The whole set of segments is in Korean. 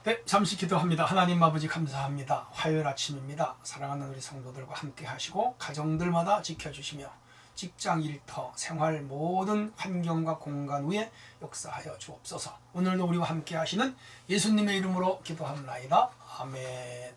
네, 잠시 기도합니다. 하나님 아버지 감사합니다. 화요일 아침입니다. 사랑하는 우리 성도들과 함께 하시고 가정들마다 지켜주시며 직장 일터 생활 모든 환경과 공간 위에 역사하여 주옵소서. 오늘도 우리와 함께 하시는 예수님의 이름으로 기도합나이다. 아멘.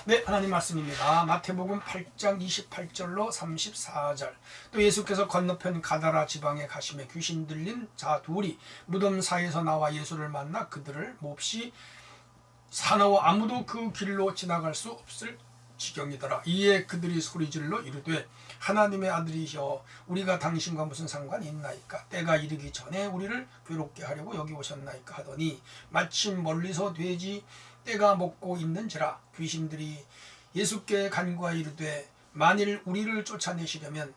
네, 하나님 말씀입니다. 마태복음 8장 28절로 34절. 또 예수께서 건너편 가다라 지방에 가시매 귀신 들린 자 둘이 무덤 사이에서 나와 예수를 만나 그들을 몹시 사나워 아무도 그 길로 지나갈 수 없을 지경이더라. 이에 그들이 소리질러 이르되 하나님의 아들이시여 우리가 당신과 무슨 상관이 있나이까? 때가 이르기 전에 우리를 괴롭게 하려고 여기 오셨나이까 하더니 마침 멀리서 돼지 떼가 먹고 있는지라. 귀신들이 예수께 간구하여 이르되 만일 우리를 쫓아내시려면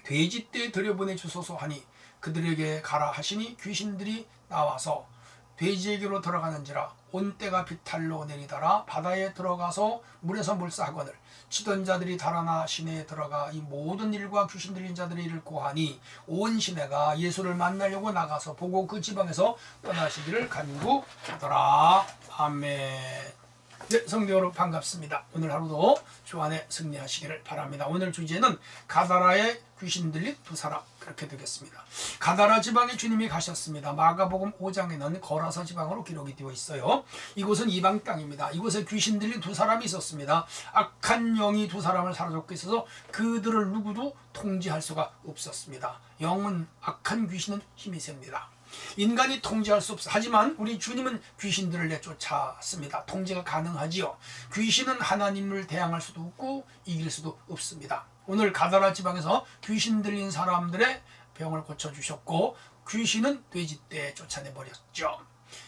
돼지 떼 들여보내 주소서 하니 그들에게 가라 하시니 귀신들이 나와서 돼지에게로 들어가는지라. 온 때가 비탈로 내리더라. 바다에 들어가서 물에서 물사하거늘 치던 자들이 달아나 시내에 들어가 이 모든 일과 귀신 들린 자들의 일을 고하니 온 시내가 예수를 만나려고 나가서 보고 그 지방에서 떠나시기를 간구하더라. 아멘. 네, 성도 여러분 반갑습니다. 오늘 하루도 주 안에 승리하시기를 바랍니다. 오늘 주제는 가다라의 귀신 들린 두 사람, 그렇게 되겠습니다. 가다라 지방에 주님이 가셨습니다. 마가복음 5장에는 거라사 지방으로 기록이 되어 있어요. 이곳은 이방 땅입니다. 이곳에 귀신 들린 두 사람이 있었습니다. 악한 영이 두 사람을 사로잡고 있어서 그들을 누구도 통제할 수가 없었습니다. 영은 악한 귀신은 힘이 셉니다. 인간이 통제할 수 없어. 하지만 우리 주님은 귀신들을 내쫓았습니다. 통제가 가능하지요. 귀신은 하나님을 대항할 수도 없고 이길 수도 없습니다. 오늘 가다라 지방에서 귀신 들린 사람들의 병을 고쳐주셨고 귀신은 돼지떼에 쫓아내버렸죠.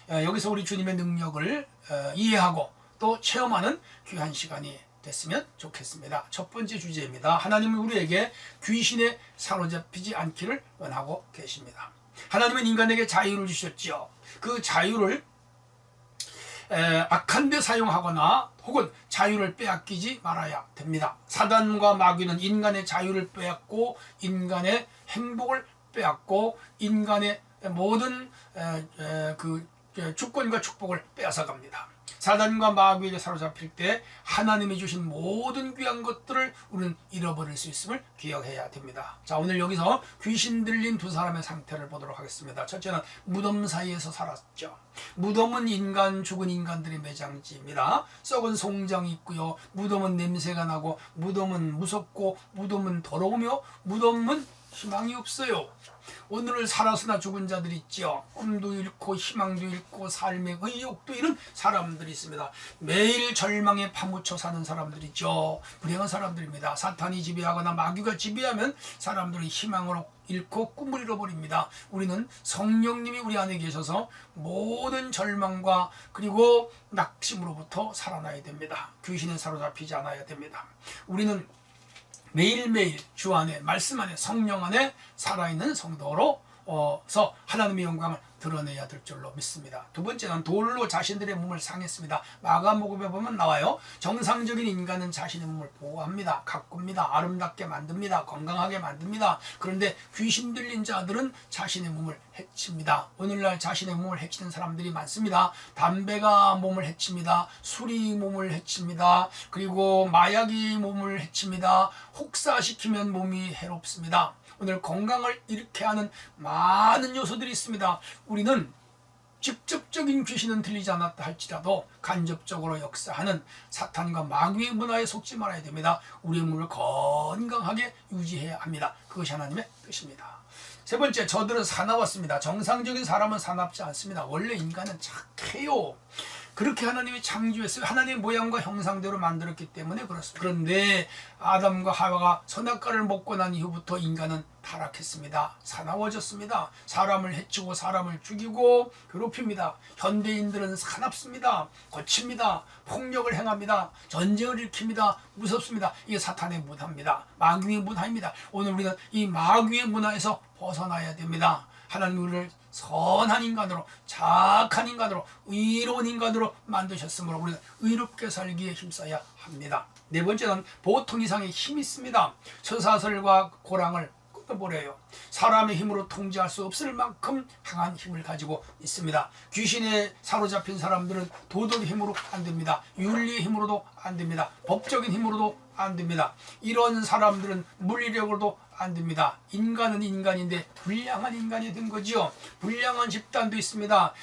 여기서 우리 주님의 능력을 이해하고 또 체험하는 귀한 시간이 됐으면 좋겠습니다. 첫 번째 주제입니다. 하나님은 우리에게 귀신에 사로잡히지 않기를 원하고 계십니다. 하나님은 인간에게 자유를 주셨지요. 그 자유를 악한 데 사용하거나 혹은 자유를 빼앗기지 말아야 됩니다. 사단과 마귀는 인간의 자유를 빼앗고 인간의 행복을 빼앗고 인간의 모든 그 주권과 축복을 빼앗아갑니다. 사단과 마귀에게 사로잡힐 때 하나님이 주신 모든 귀한 것들을 우리는 잃어버릴 수 있음을 기억해야 됩니다. 자, 오늘 여기서 귀신 들린 두 사람의 상태를 보도록 하겠습니다. 첫째는 무덤 사이에서 살았죠. 무덤은 죽은 인간들의 매장지입니다. 썩은 송장이 있고요. 무덤은 냄새가 나고 무덤은 무섭고 무덤은 더러우며 무덤은 희망이 없어요. 오늘을 살아서나 죽은 자들이 있죠. 꿈도 잃고 희망도 잃고 삶의 의욕도 잃은 사람들이 있습니다. 매일 절망에 파묻혀 사는 사람들이죠. 불행한 사람들입니다. 사탄이 지배하거나 마귀가 지배하면 사람들은 희망을 잃고 꿈을 잃어버립니다. 우리는 성령님이 우리 안에 계셔서 모든 절망과 그리고 낙심으로부터 살아나야 됩니다. 귀신에 사로잡히지 않아야 됩니다. 우리는 매일매일 주 안에 말씀 안에 성령 안에 살아있는 성도로서 하나님의 영광을 드러내야 될 줄로 믿습니다. 두 번째는 돌로 자신들의 몸을 상했습니다. 마가복음에 보면 나와요. 정상적인 인간은 자신의 몸을 보호합니다. 가꿉니다. 아름답게 만듭니다. 건강하게 만듭니다. 그런데 귀신 들린 자들은 자신의 몸을 해칩니다. 오늘날 자신의 몸을 해치는 사람들이 많습니다. 담배가 몸을 해칩니다. 술이 몸을 해칩니다. 그리고 마약이 몸을 해칩니다. 혹사시키면 몸이 해롭습니다. 오늘 건강을 잃게 하는 많은 요소들이 있습니다. 우리는 직접적인 귀신은 들리지 않았다 할지라도 간접적으로 역사하는 사탄과 마귀의 문화에 속지 말아야 됩니다. 우리의 몸을 건강하게 유지해야 합니다. 그것이 하나님의 뜻입니다. 세 번째, 저들은 사나웠습니다. 정상적인 사람은 사납지 않습니다. 원래 인간은 착해요. 그렇게 하나님이 창조했어요. 하나님의 모양과 형상대로 만들었기 때문에 그렇습니다. 그런데 아담과 하와가 선악과를 먹고 난 이후부터 인간은 타락했습니다. 사나워졌습니다. 사람을 해치고 사람을 죽이고 괴롭힙니다. 현대인들은 사납습니다. 거칩니다. 폭력을 행합니다. 전쟁을 일으킵니다. 무섭습니다. 이게 사탄의 문화입니다. 마귀의 문화입니다. 오늘 우리는 이 마귀의 문화에서 벗어나야 됩니다. 하나님 우리를 선한 인간으로, 착한 인간으로, 의로운 인간으로 만드셨으므로 우리는 의롭게 살기에 힘써야 합니다. 네 번째는 보통 이상의 힘이 있습니다. 쇠사슬과 고랑을 끊어버려요. 사람의 힘으로 통제할 수 없을 만큼 강한 힘을 가지고 있습니다. 귀신에 사로잡힌 사람들은 도덕의 힘으로 안 됩니다. 윤리의 힘으로도 안 됩니다. 법적인 힘으로도 안 됩니다. 이런 사람들은 물리력으로도 안 됩니다. 인간은 인간인데 불량한 인간이 된 거지요. 불량한 집단도 있습니다.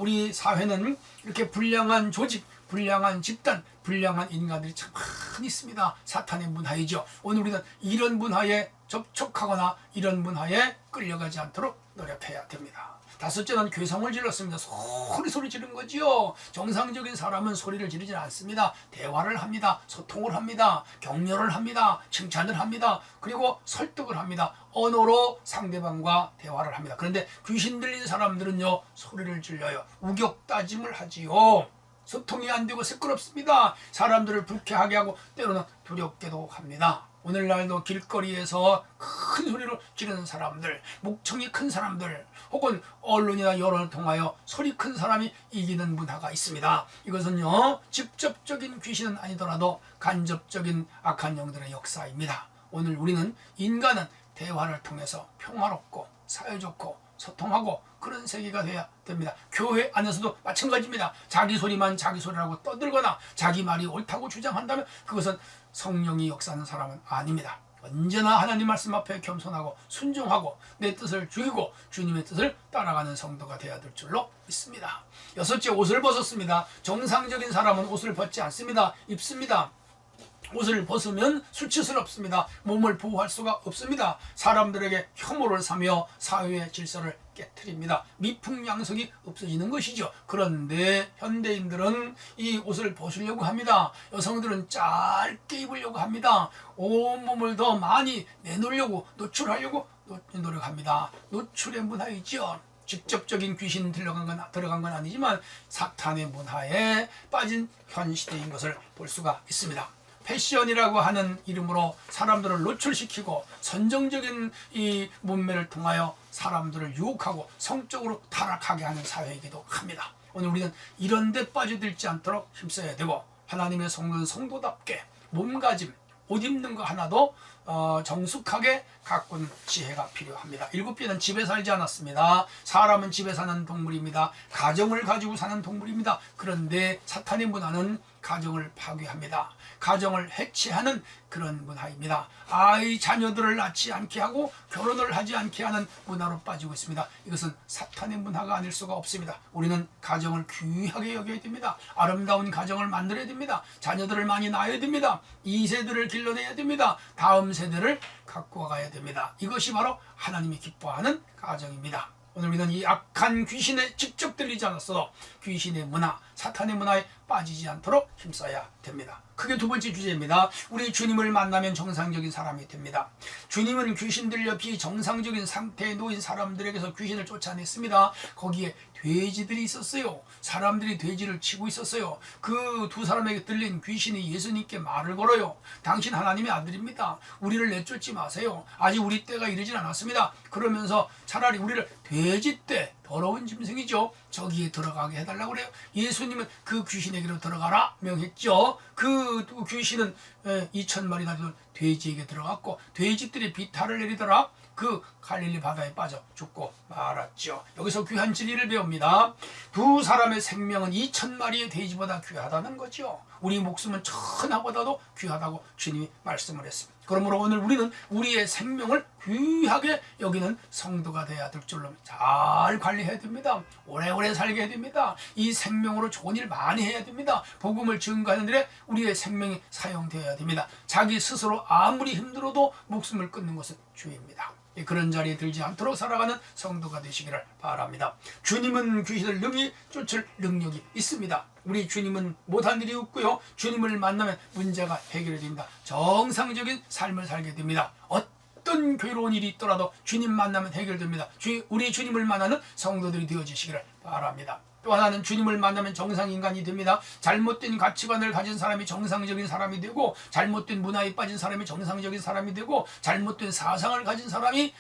우리 사회는 이렇게 불량한 조직, 불량한 집단, 불량한 인간들이 참 많이 있습니다. 사탄의 문화이죠. 오늘 우리는 이런 문화에 접촉하거나 이런 문화에 끌려가지 않도록 노력해야 됩니다. 다섯째는 괴성을 질렀습니다. 소리 지른 거지요. 정상적인 사람은 소리를 지르지 않습니다. 대화를 합니다. 소통을 합니다. 격려를 합니다. 칭찬을 합니다. 그리고 설득을 합니다. 언어로 상대방과 대화를 합니다. 그런데 귀신 들린 사람들은요, 소리를 질러요. 우격다짐을 하지요. 소통이 안 되고 시끄럽습니다. 사람들을 불쾌하게 하고 때로는 두렵게도 합니다. 오늘날도 길거리에서 큰 소리로 지르는 사람들, 목청이 큰 사람들, 혹은 언론이나 여론을 통하여 소리 큰 사람이 이기는 문화가 있습니다. 이것은요, 직접적인 귀신은 아니더라도 간접적인 악한 영들의 역사입니다. 오늘 우리는 인간은 대화를 통해서 평화롭고 사회좋고 소통하고 그런 세계가 돼야 됩니다. 교회 안에서도 마찬가지입니다. 자기 소리만 자기 소리라고 떠들거나 자기 말이 옳다고 주장한다면 그것은 성령이 역사하는 사람은 아닙니다. 언제나 하나님 말씀 앞에 겸손하고 순종하고 내 뜻을 죽이고 주님의 뜻을 따라가는 성도가 되어야 될 줄로 믿습니다. 여섯째, 옷을 벗었습니다. 정상적인 사람은 옷을 벗지 않습니다. 입습니다. 옷을 벗으면 수치스럽습니다. 몸을 보호할 수가 없습니다. 사람들에게 혐오를 사며 사회의 질서를 깨트립니다. 미풍양속이 없어지는 것이죠. 그런데 현대인들은 이 옷을 벗으려고 합니다. 여성들은 짧게 입으려고 합니다. 온몸을 더 많이 내놓으려고, 노출하려고 노력합니다. 노출의 문화이죠. 직접적인 귀신 들어간 건 아니지만 사탄의 문화에 빠진 현 시대인 것을 볼 수가 있습니다. 패션이라고 하는 이름으로 사람들을 노출시키고 선정적인 이 몸매를 통하여 사람들을 유혹하고 성적으로 타락하게 하는 사회이기도 합니다. 오늘 우리는 이런 데 빠져들지 않도록 힘써야 되고, 하나님의 성도는 성도답게 몸가짐, 옷 입는 거 하나도 정숙하게 가꾸는 지혜가 필요합니다. 7개는 집에 살지 않았습니다. 사람은 집에 사는 동물입니다. 가정을 가지고 사는 동물입니다. 그런데 사탄의 문화는 가정을 파괴합니다. 가정을 해체하는 그런 문화입니다. 자녀들을 낳지 않게 하고 결혼을 하지 않게 하는 문화로 빠지고 있습니다. 이것은 사탄의 문화가 아닐 수가 없습니다. 우리는 가정을 귀하게 여겨야 됩니다. 아름다운 가정을 만들어야 됩니다. 자녀들을 많이 낳아야 됩니다. 2세들을 길러내야 됩니다. 다음 세대를 갖고 가야 됩니다. 이것이 바로 하나님이 기뻐하는 가정입니다. 오늘 우리는 이 악한 귀신에 직접 들리지 않았어도 귀신의 문화, 사탄의 문화에 빠지지 않도록 힘써야 됩니다. 그게 두 번째 주제입니다. 우리 주님을 만나면 정상적인 사람이 됩니다. 주님은 귀신 들려 비정상적인 상태에 놓인 사람들에게서 귀신을 쫓아냈습니다. 거기에 돼지들이 있었어요. 사람들이 돼지를 치고 있었어요. 그 두 사람에게 들린 귀신이 예수님께 말을 걸어요. 당신 하나님의 아들입니다. 우리를 내쫓지 마세요. 아직 우리 때가 이르진 않았습니다. 그러면서 차라리 우리를 돼지떼, 더러운 짐승이죠, 저기에 들어가게 해달라고 그래요. 예수님은 그 귀신에게로 들어가라 명했죠. 그 귀신은 2,000마리나 되는 돼지에게 들어갔고 돼지들이 비탈을 내리더라. 그 갈릴리 바다에 빠져 죽고 말았죠. 여기서 귀한 진리를 배웁니다. 두 사람의 생명은 2,000마리의 돼지보다 귀하다는 거죠. 우리 목숨은 천하보다도 귀하다고 주님이 말씀을 했습니다. 그러므로 오늘 우리는 우리의 생명을 귀하게 여기는 성도가 되어야 될 줄로 잘 관리해야 됩니다. 오래오래 살게 해야 됩니다. 이 생명으로 좋은 일 많이 해야 됩니다. 복음을 증거하는 일에 우리의 생명이 사용되어야 됩니다. 자기 스스로 아무리 힘들어도 목숨을 끊는 것은 죄입니다. 그런 자리에 들지 않도록 살아가는 성도가 되시기를 바랍니다. 주님은 귀신을 능히 쫓을 능력이 있습니다. 우리 주님은 못한 일이 없고요. 주님을 만나면 문제가 해결이 됩니다. 정상적인 삶을 살게 됩니다. 어떤 괴로운 일이 있더라도 주님 만나면 해결됩니다. 우리 주님을 만나는 성도들이 되어지시기를 바랍니다. 또 하나는 주님을 만나면 정상인간이 됩니다. 잘못된 가치관을 가진 사람이 정상적인 사람이 되고, 잘못된 문화에 빠진 사람이 정상적인 사람이 되고, 잘못된 사상을 가진 사람이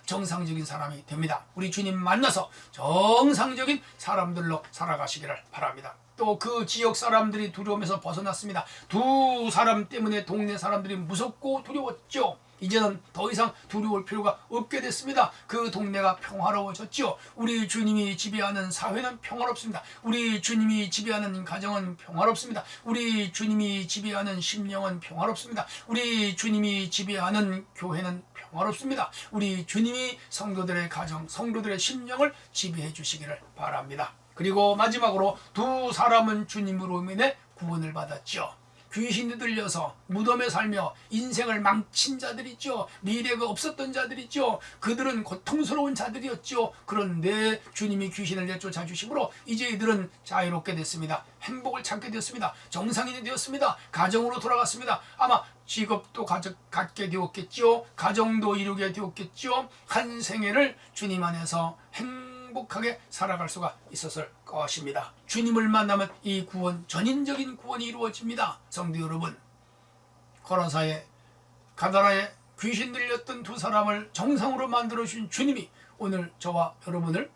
정상적인 사람이 됩니다. 우리 주님 만나서 정상적인 사람들로 살아가시기를 바랍니다. 또 그 지역 사람들이 두려움에서 벗어났습니다. 두 사람 때문에 동네 사람들이 무섭고 두려웠죠. 이제는 더 이상 두려울 필요가 없게 됐습니다. 그 동네가 평화로워졌지요. 우리 주님이 지배하는 사회는 평화롭습니다. 우리 주님이 지배하는 가정은 평화롭습니다. 우리 주님이 지배하는 심령은 평화롭습니다. 우리 주님이 지배하는 교회는 평화롭습니다. 우리 주님이 성도들의 가정, 성도들의 심령을 지배해 주시기를 바랍니다. 그리고 마지막으로 두 사람은 주님으로 인해 구원을 받았죠. 귀신이 들려서 무덤에 살며 인생을 망친 자들 있죠. 미래가 없었던 자들 있죠. 그들은 고통스러운 자들이었죠. 그런데 주님이 귀신을 내쫓아 주심으로 이제 이들은 자유롭게 됐습니다. 행복을 찾게 되었습니다. 정상인이 되었습니다. 가정으로 돌아갔습니다. 아마 직업도 갖게 되었겠죠. 가정도 이루게 되었겠죠. 한 생애를 주님 안에서 행복하게 살아갈 수가 있었을 것입니다. 주님을 만나면 이 구원, 전인적인 구원이 이루어집니다. 성도 여러분, 거라사의 가다라에 귀신 들렸던 두 사람을 정상으로 만들어주신 주님이 오늘 저와 여러분을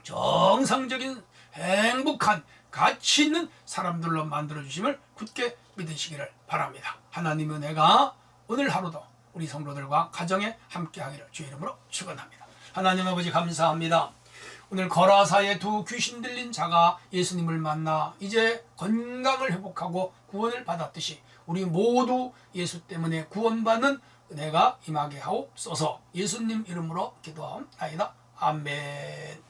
정상적인 행복한 가치 있는 사람들로 만들어주심을 굳게 믿으시기를 바랍니다. 하나님의 은혜가 오늘 하루도 우리 성도들과 가정에 함께하기를 주의 이름으로 축원합니다. 하나님 아버지 감사합니다. 오늘 거라사의 두 귀신 들린 자가 예수님을 만나 이제 건강을 회복하고 구원을 받았듯이 우리 모두 예수 때문에 구원받는 은혜가 임하게 하옵소서. 예수님 이름으로 기도하옵나이다. 아멘.